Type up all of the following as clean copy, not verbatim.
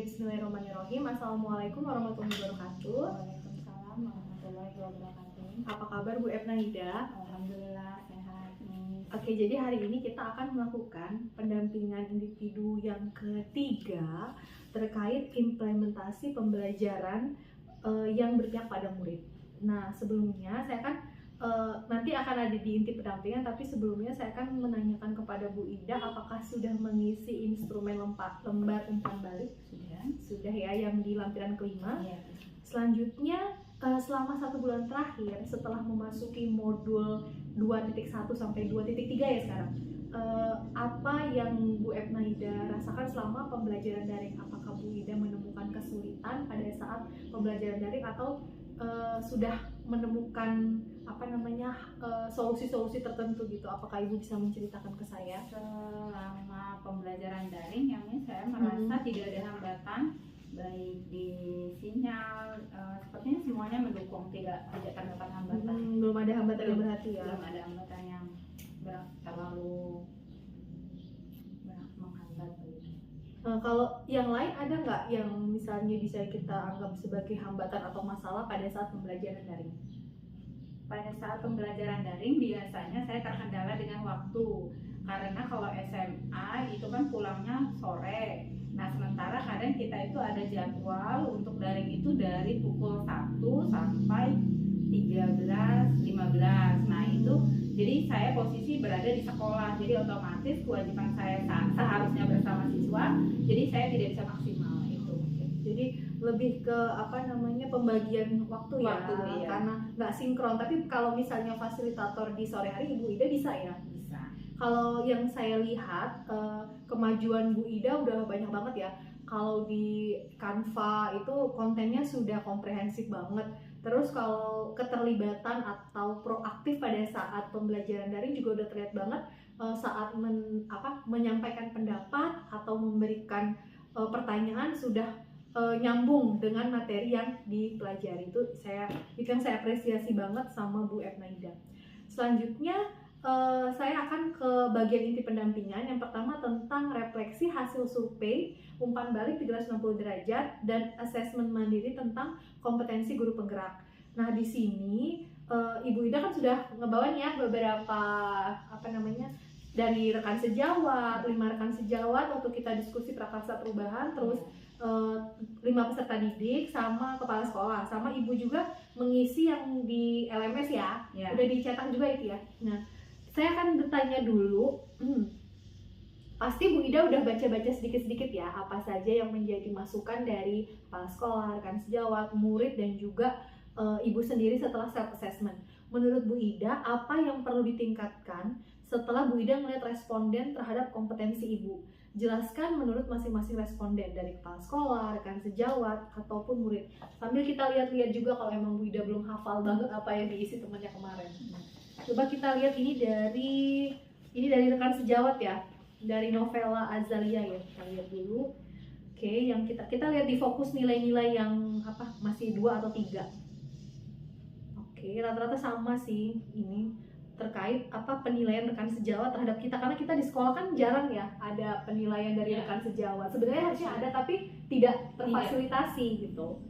Bismillahirrahmanirrahim. Assalamualaikum warahmatullahi wabarakatuh. Waalaikumsalam warahmatullahi wabarakatuh. Apa kabar Bu Epnahida? Alhamdulillah sehat nih. Oke, jadi hari ini kita akan melakukan pendampingan individu yang ketiga terkait implementasi pembelajaran yang berpihak pada murid. Nah, sebelumnya saya kan nanti akan ada di inti pendampingan, tapi sebelumnya saya akan menanyakan kepada Bu Ida apakah sudah mengisi instrumen lembar umpan balik? Sudah ya, yang di lampiran kelima. Ya. Selanjutnya selama 1 bulan terakhir setelah memasuki modul 2.1 sampai 2.3 ya sekarang, apa yang Bu Epnahida rasakan selama pembelajaran daring? Apakah Bu Ida menemukan kesulitan pada saat pembelajaran daring atau sudah menemukan solusi-solusi tertentu gitu? Apakah Ibu bisa menceritakan ke saya? Selama pembelajaran daring yang ini saya merasa tidak ada hambatan, baik di sinyal, sepertinya semuanya mendukung, tidak terdapat hambatan. Belum ada hambatan yang berarti ya? Belum ada hambatan yang terlalu menghambat begitu. Kalau yang lain ada nggak yang misalnya bisa kita anggap sebagai hambatan atau masalah pada saat pembelajaran daring? Pada saat pembelajaran daring biasanya saya terkendala dengan waktu, karena kalau SMA itu kan pulangnya sore. Nah, sementara kadang kita itu ada jadwal untuk daring itu dari pukul 1 sampai 13.15. Nah, itu jadi saya posisi berada di sekolah, jadi otomatis kewajiban saya seharusnya bersama siswa, jadi saya tidak bisa maksimal itu. Jadi lebih ke pembagian waktu ya, Iya. karena nggak sinkron. Tapi kalau misalnya fasilitator di sore hari Ibu Ida bisa ya? Bisa. Kalau yang saya lihat kemajuan Bu Ida udah banyak banget ya. Kalau di Canva itu kontennya sudah komprehensif banget. Terus kalau keterlibatan atau proaktif pada saat pembelajaran daring juga udah terlihat banget saat menyampaikan pendapat atau memberikan pertanyaan sudah nyambung dengan materi yang dipelajari. Itu yang saya apresiasi banget sama Bu Epnahida. Selanjutnya saya akan ke bagian inti pendampingan. Yang pertama tentang refleksi hasil survei umpan balik 360 derajat dan asesmen mandiri tentang kompetensi guru penggerak. Nah, di sini Ibu Ida kan sudah ngebawa nih ya beberapa dari rekan sejawat, 5 rekan sejawat waktu kita diskusi prakarsa perubahan, terus 5 peserta didik sama kepala sekolah, sama Ibu juga mengisi yang di LMS ya. Udah dicetak juga itu ya. Nah, saya akan bertanya dulu, pasti Bu Ida udah baca-baca sedikit-sedikit ya apa saja yang menjadi masukan dari kepala sekolah, rekan sejawat, murid, dan juga Ibu sendiri setelah self-assessment. Menurut Bu Ida, apa yang perlu ditingkatkan setelah Bu Ida melihat responden terhadap kompetensi Ibu? Jelaskan menurut masing-masing responden, dari kepala sekolah, rekan sejawat, ataupun murid. Sambil kita lihat-lihat juga kalau emang Bu Ida belum hafal banget apa yang diisi temannya kemarin. Coba kita lihat ini dari rekan sejawat ya, dari Novela Azalia ya. Kita lihat dulu. Oke, yang kita lihat di fokus nilai-nilai yang masih 2 atau 3. Oke, rata-rata sama sih ini terkait penilaian rekan sejawat terhadap kita, karena kita di sekolah kan jarang ya ada penilaian dari rekan sejawat. Sebenarnya harusnya ada tapi tidak terfasilitasi gitu.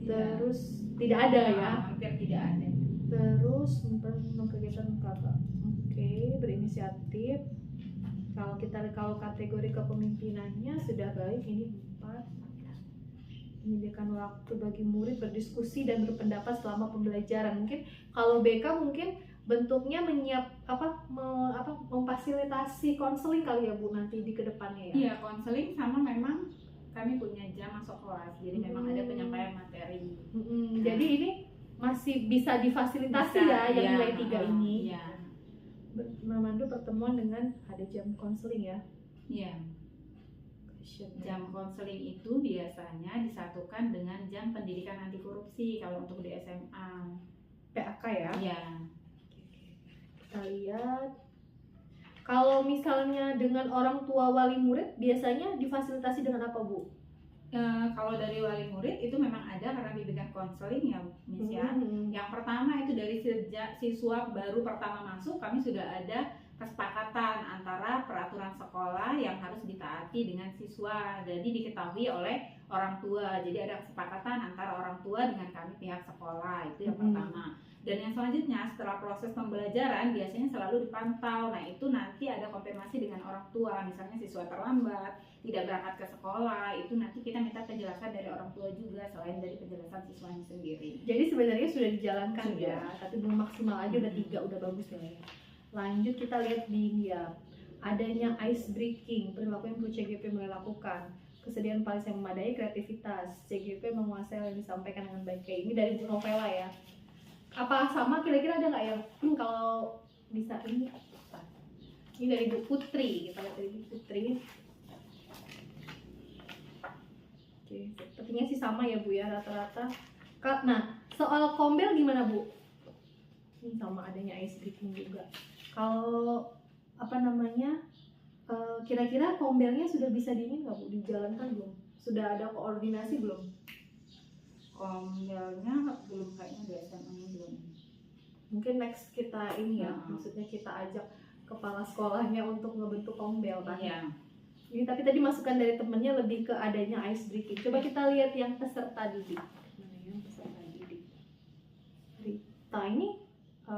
Terus tidak ada ya. Hampir tidak ada. Terus kegiatan kakak. Oke, berinisiatif. Kalau kategori kepemimpinannya sudah baik, ini 4. Menyediakan waktu bagi murid berdiskusi dan berpendapat selama pembelajaran. Mungkin kalau BK mungkin bentuknya memfasilitasi konseling kali ya Bu nanti di kedepannya ya. Iya, konseling sama memang kami punya jam masuk kelas. Jadi memang ada penyampaian materi. Jadi ini masih bisa difasilitasi yang nilai 3 ini. Iya. Memandu pertemuan dengan ada jam konseling ya. Iya. Jam konseling itu biasanya disatukan dengan jam pendidikan anti korupsi kalau untuk di SMA. PAK ya? Iya. Kita lihat. Kalau misalnya dengan orang tua wali murid biasanya difasilitasi dengan apa Bu? Kalau dari wali murid itu memang ada karena bimbingan konseling ya, Miss ya. Yang pertama itu dari sejak siswa baru pertama masuk kami sudah ada kesepakatan antara peraturan sekolah yang harus ditaati dengan siswa. Jadi diketahui oleh orang tua. Jadi ada kesepakatan antara orang tua dengan kami pihak sekolah. Itu yang pertama. Dan yang selanjutnya setelah proses pembelajaran biasanya selalu dipantau. Nah itu nanti ada konfirmasi dengan orang tua. Misalnya siswa terlambat, tidak berangkat ke sekolah, itu nanti kita minta penjelasan dari orang tua juga selain dari penjelasan siswanya sendiri. Jadi sebenarnya sudah dijalankan Sudah. ya, tapi belum maksimal aja, udah 3, udah bagus ya. Lanjut kita lihat di India, adanya ice breaking, perilaku yang perlu CGP mulai lakukan, kesediaan paling yang memadai, kreativitas, CGP menguasai yang disampaikan dengan baik. Kayak ini dari Bu Novela ya. Apa sama kira-kira ada nggak yang kalau bisa ini? Ini dari Bu Putri, kita lihat dari Bu Putri. Oke, sepertinya sih sama ya Bu ya rata-rata. Nah, soal kombel gimana Bu? Ini sama adanya ice breaking juga. Kalau apa namanya, kira-kira kombelnya sudah bisa nggak Bu, dijalankan belum? Sudah ada koordinasi belum? Kombelnya belum, kayaknya di SMA-nya belum. Mungkin next kita ini ya, Nah. maksudnya kita ajak kepala sekolahnya untuk ngebentuk kombel kan? Iya. Ini tapi tadi masukan dari temennya lebih ke adanya ice breaking. Coba kita lihat yang peserta didik. Mana ya peserta didik? Rita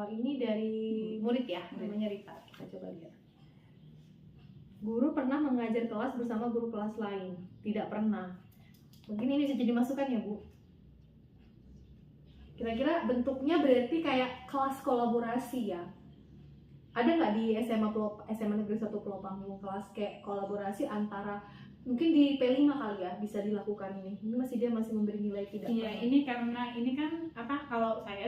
ini dari murid ya, namanya Rita. Kita coba lihat. Guru pernah mengajar kelas bersama guru kelas lain? Tidak pernah. Mungkin ini bisa jadi masukan ya Bu. Kira-kira bentuknya berarti kayak kelas kolaborasi ya. Ada nggak di SMA Negeri 1 Pulau Panggung kelas kayak kolaborasi antara, mungkin di P5 kali ya bisa dilakukan ini. Ini dia masih memberi nilai tidak Iya, pernah. ini karena ini kan apa, kalau saya